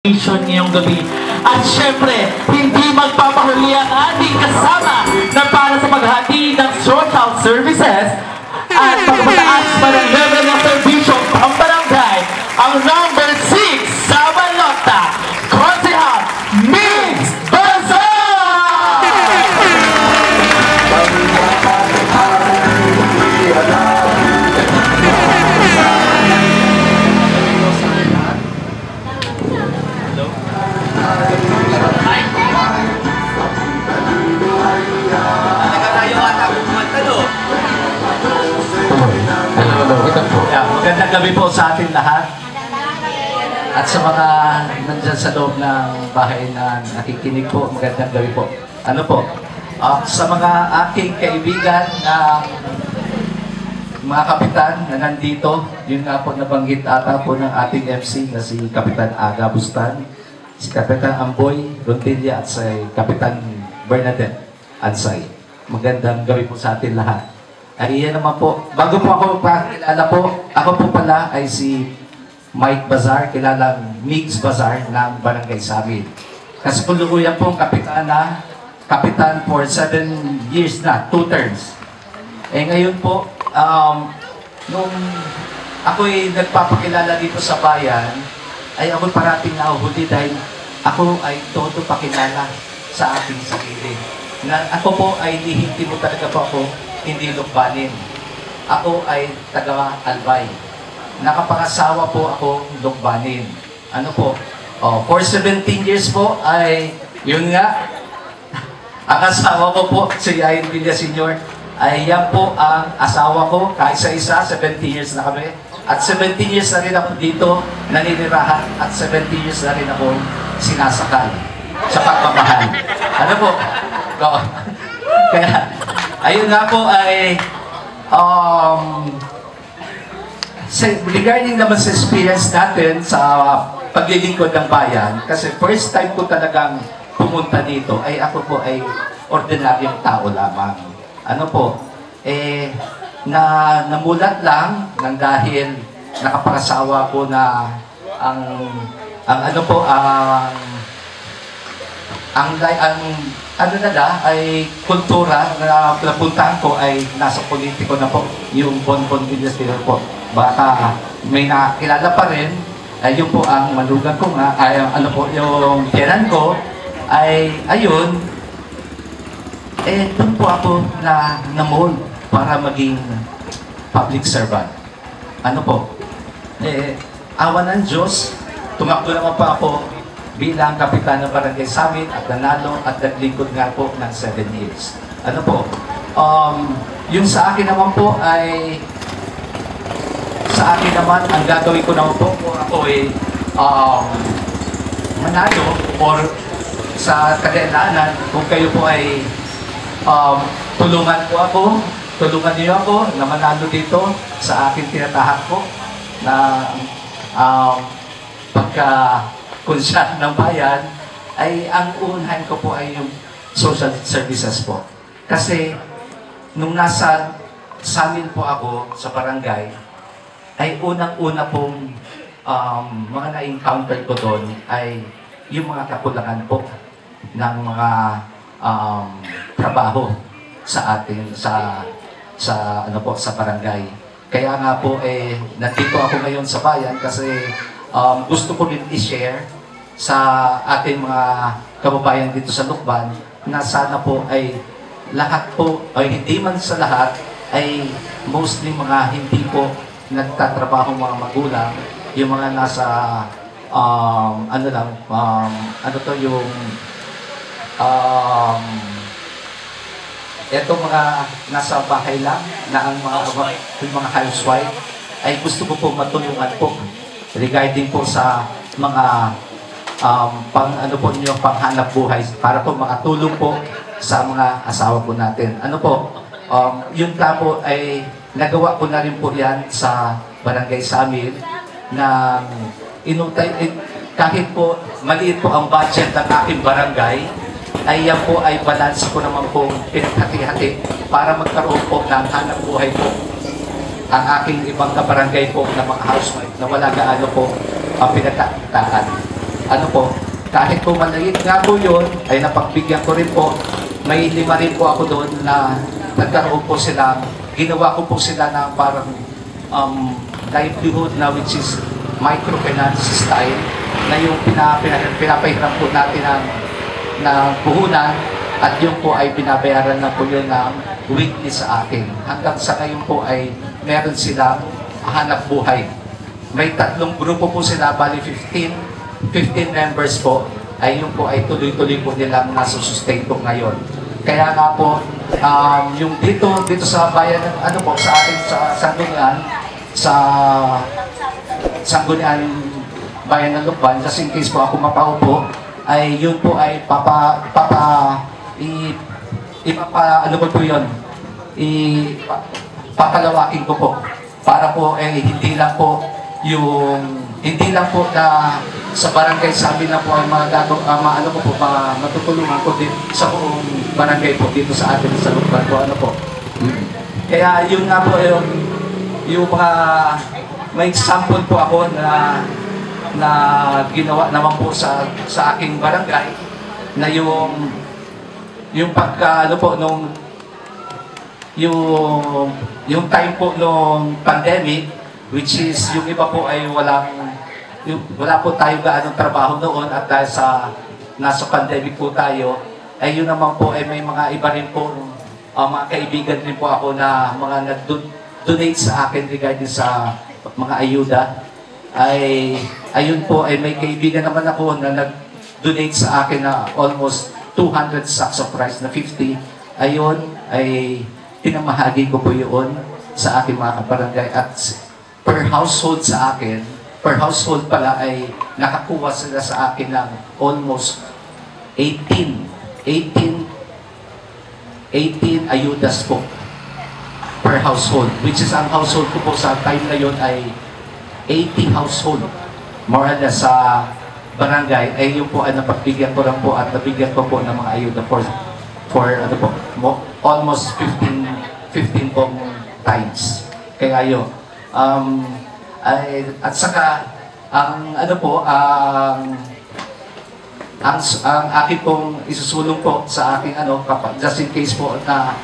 ngayong gabi. At syempre, hindi magpapahuli ang ating kasama na para sa paghati ng social services at pagpataas pa ng level ng servisyo ang barangay, ang number 6 sa Balota, Konsehal Migs Bazar! Magandang gabi po sa ating lahat at sa mga nandyan sa loob ng bahay na nakikinig po, magandang gabi po. Ano po, sa mga aking kaibigan na mga kapitan na nandito, yun nga po nabanggit ata po ng ating MC na si Kapitan Aga Bustan, si Kapitan Amboy Rontilla at si Kapitan Bernadette Ansay. Magandang gabi po sa ating lahat. Ay, yan naman po. Bago po ako pakilala po, ako po pala ay si Mike Bazar, kilalang Migs Bazar ng Barangay Samin. Kasi kulukuyan po kapitan for 7 years na, 2 terms. Eh ngayon po, nung ako'y nagpapakilala dito sa bayan, ay ako'y parating nahuhuli dahil ako ay todo pakilala sa aking sarili. Na ako po ay lihintimo talaga po ako, hindi lukbanin. Ako ay taga-Albay. Nakapangasawa po ako lukbanin. Ano po? For 17 years po ay, yun nga, ang asawa ko po, si Ayn Villa Sr. ay yan po ang asawa ko, kaisa-isa, 17 years na kami. At 17 years na rin ako dito naninirahan at 17 years na rin ako sinasakal sa pagmamahal. Ano po? Kaya, ayun nga po ay regarding naman sa experience natin sa paglilingkod ng bayan, kasi first time ko talagang pumunta dito, ay ako po ay ordinaryong tao lamang. Ano po, namulat lang ng dahil nakapangasawa ko na ang ano po, ano na ay kultura na napuntahan ko ay nasa politiko na po, yung Bonbon Villasero po. Baka may nakilala pa rin, ay yun po ang malugan ko nga, ay ano po, yung tiyanan ko, ay ayun, doon po ako na-mold para maging public servant. Ano po, awa ng Diyos, tumakbo naman pa ako bilang kapitan ng Barangay Samin at nanalo at naglingkod nga po ng 7 years. Ano po, yung sa akin naman po ay, sa akin naman, ang gagawin ko naman po, kung ako ay manalo or sa kadalanan, kung kayo po ay tulungan po ako, tulungan niyo ako na manalo dito sa aking tinatahak po na pagka-konsyan ng bayan, ay ang unahin ko po ay yung social services po. Kasi nung nasa Samin po ako sa barangay, ay unang-una pong mga na-encounter ko doon ay yung mga kakulangan po ng mga trabaho sa atin sa ano po, sa barangay. Kaya nga po nandito ako ngayon sa bayan kasi gusto ko din i-share sa ating mga kababayan dito sa Lukban na sana po ay lahat po, ay hindi man sa lahat, ay mostly mga hindi po nagtatrabaho mga magulang, yung mga nasa ano lang, ano to yung eto mga nasa bahay lang na ang mga housewife, ay gusto ko po matulungan po regarding po sa mga ano po niyo, panghanap buhay para po makatulong po sa mga asawa po natin. Ano po, yun ka po ay nagawa ko na rin po yan sa Barangay Samin na kahit po maliit po ang budget ng aking barangay, ay yan po ay balance ko naman po pinaghati-hati para magkaroon po ng hanap buhay po ang aking ibang kabarangay po na mga housewife na wala gaano po pinagkakitaan. ano po, kahit po maliit nga po yun, ay napagbigyan ko rin po, may 5 rin po ako doon na nagkaroon po sila, ginawa ko po sila ng parang livelihood na which is microfinance style, na yung pinapahiram po natin ng puhunan, at yun po ay binabayaran na po yun ng weekly sa akin. Hanggang sa ngayon po ay meron silang hanap buhay. May 3 grupo po sila, bali 15 members po, ay yun po ay tuloy-tuloy po nilang nasusustain po ngayon. Kaya nga po, yung dito sa bayan, ano po, sa akin sa Sanggunian bayan ng Lukban, just in case po ako mapaupo, ay yun po ay ano po yun, papalawakin ko po para po hindi lang po na sa barangay sa amin lang po ang matutulungan ko din sa buong barangay po dito sa atin sa Lukban po, ano po. Kaya yun nga po yung mga may example po ako na ginawa naman po sa aking barangay, na yung pagka ano po yung time po nung pandemic, which is yung iba po ay wala po tayo gaanong trabaho noon, at dahil nasa pandemic po tayo, ay yun naman po ay may mga iba rin po, mga kaibigan din po ako na mga nag-donate sa akin regarding sa mga ayuda. Ayun po ay may kaibigan naman ako na nag-donate sa akin na almost 200 sacks of rice na 50. Ayun ay pinamahagi ko po yun sa aking mga kabarangay, at per household sa akin, per household pala ay nakakuha sila sa akin ng almost 18 ayudas po per household, which is ang household ko po sa time na yun ay 80 household more or less sa barangay. Ay yun po ay napagbigyan ko lang po, at nabigyan ko po ng mga ayuda for ano po, almost 15 pong times. Kaya yun, at saka ang ano po, ang akin pong isusulong po sa aking just in case po na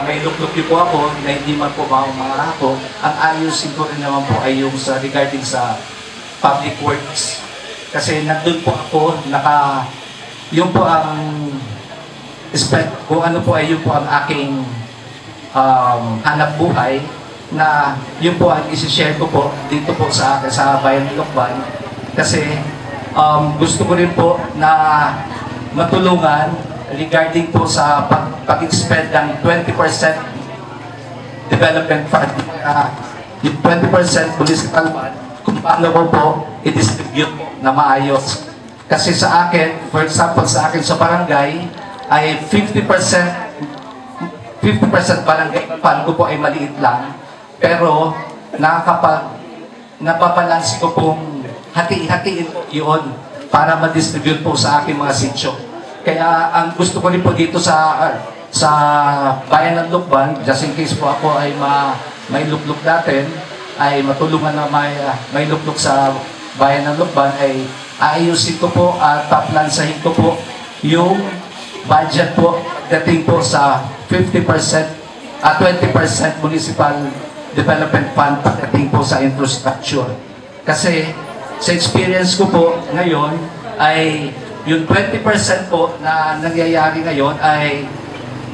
may lukluk po ako na hindi man po mga ako, ang ayusin ko rin naman po ay yung regarding sa public works. Kasi nandun po ako, yun po ang kung ano po ay yun po ang aking hanap buhay, na yun po ang isi-share ko po dito po sa bayan ng Lukban. Kasi gusto ko rin po na matulungan regarding po sa pag-expend ng 20% development fund, yung 20% municipal fund, kung paano ko po i-distribute na maayos. Kasi sa akin, for example, sa akin sa barangay, ay 50% barangay fund ko po ay maliit lang, pero napabalansi ko pong hati-hatiin po yun para ma-distribute po sa aking mga sityo. Kaya ang gusto ko rin po dito sa bayan ng Lukban, just in case po ako ay may lukluk natin, ay matulungan na may lukluk sa bayan ng Lukban, ay aayusin ko po at paplansahin ko po yung budget po dating po sa 50% at 20% municipal development fund pagdating po sa infrastructure. Kasi sa experience ko po ngayon ay yung 20% po na nangyayari ngayon ay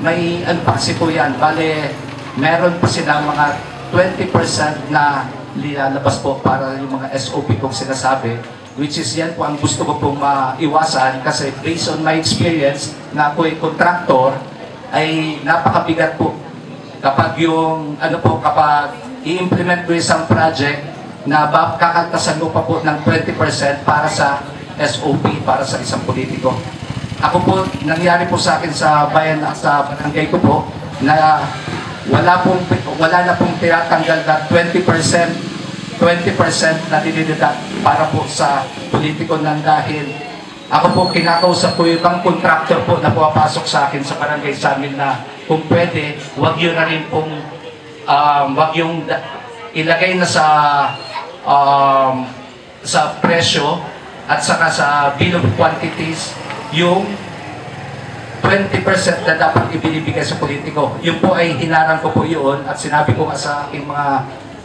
may kasi po yan. Bale, meron pa sila mga 20% na lilalabas po para yung mga SOP kong sinasabi, which is yan po ang gusto ko pong maiwasan, kasi based on my experience na ako ay contractor, ay napakabigat po kapag kapag i-implement ko isang project na kakaltasan mo pa po ng 20% para sa SOP, para sa isang politiko. Ako po, nangyari po sa akin sa bayan at sa barangay ko po, na wala na pong tinatanggal na 20% na dinideduct para po sa politiko, ng dahil ako po kinakausap ko yung ibang contractor po na pumapasok sa akin sa barangay sa amin na kung pwede, wag yun na rin pong wag yung ilagay na sa presyo, at saka sa bill of quantities, yung 20% na dapat ibinibigay sa politiko. Yun po ay hinarang ko po yun at sinabi ko nga sa aking mga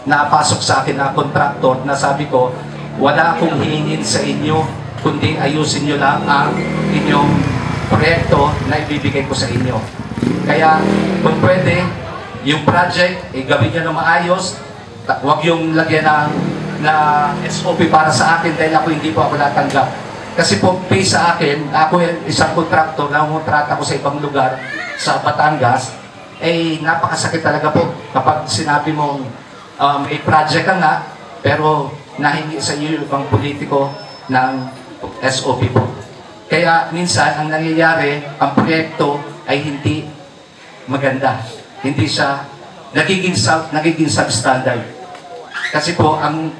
napasok sa akin na kontraktor na sabi ko, wala akong hihingin sa inyo, kundi ayusin nyo lang ang inyong proyekto na ibibigay ko sa inyo. Kaya kung pwede, yung project, gawin nyo na maayos, huwag yung lagyan na SOP para sa akin dahil ako hindi po ako natanggap. Kasi po, pay sa akin, ako isang kontraktor na umuntrata ko sa ibang lugar, sa Batangas, napakasakit talaga po kapag sinabi mong may project ka nga, pero nahingi sa iyo yung ibang politiko ng SOP po. Kaya minsan, ang nangyayari, ang proyekto ay hindi maganda. Hindi siya nagiging substandard. Kasi po, ang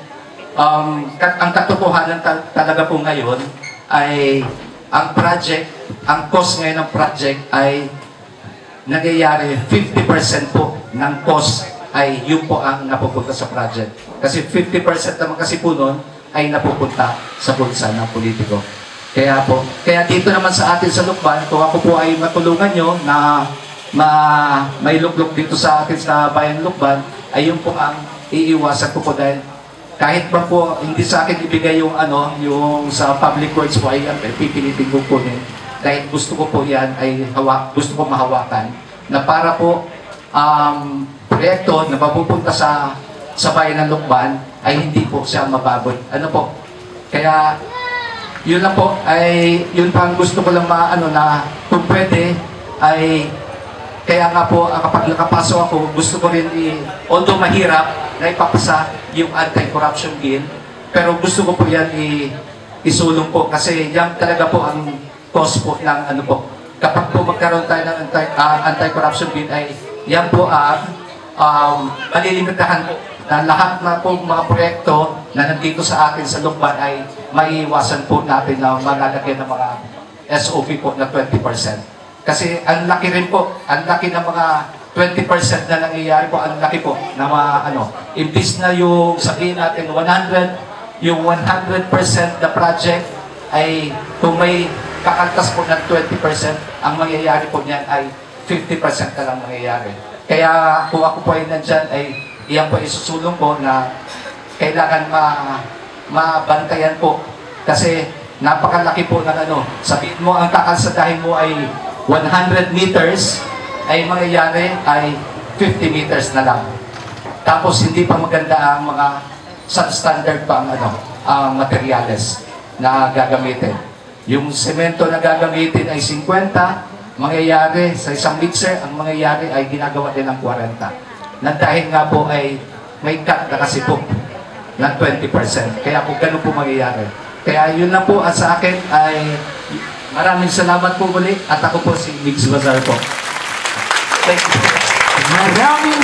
katotohanan talaga po ngayon ay ang project, ang cost ngayon ng project ay nangyayari 50% po ng cost ay yun po ang napupunta sa project. Kasi 50% naman kasi po nun ay napupunta sa bulsa ng politiko. Kaya dito naman sa atin sa Lukban, kung ako po ay matulungan nyo na may lukluk dito sa atin sa Bayan Lukban, ay yun po ang iiwasan ko po dahil kahit ba po hindi sa akin ibigay yung yung sa public works po ay pipilitin ko po dahil gusto ko po yan ay gusto ko mahawakan na para po proyekto na mapupunta sa Bayan ng Lukban ay hindi po siya mababoy. Kaya yun lang po ay yun pang gusto ko lang na kung pwede ay kaya nga po kapag nakapasok ako gusto ko rin although mahirap na ipapasa yung anti-corruption bill pero gusto ko po yan isulong po kasi yan talaga po ang cause po ng kapag po magkaroon tayo ng anti-corruption bill ay yan po malilimitahan po na lahat na po mga proyekto na nandito sa atin sa Lukban ay maiiwasan po natin na malalagyan ng mga SOP po na 20%. Kasi ang laki rin po, ang laki ng mga 20% na nangyayari po, ang laki po na imbis na yung sabihin natin 100, yung 100% na project ay kung may kakaltas po ng 20%, ang mangyayari po niyan ay 50% na lang mangyayari. Kaya kung ako po ay nandyan ay iyan po isusulong ko na kailangan mabantayan po kasi napakalaki po ng sabihin mo ang kakalsadahin mo ay 100 meters ay mangyayari ay 50 meters na lang. Tapos hindi pa maganda ang mga substandard pa ang materyales na gagamitin. Yung semento na gagamitin ay 50, mangyayari sa isang mixer, ang mangyayari ay ginagawa din ng 40. Na dahil nga po ay may cut na kasi po ng 20%. Kaya po ganun po mangyayari. Kaya yun na po at sa akin ay maraming salamat po muli at ako po si Migs Bazar po. Thank you. Maraming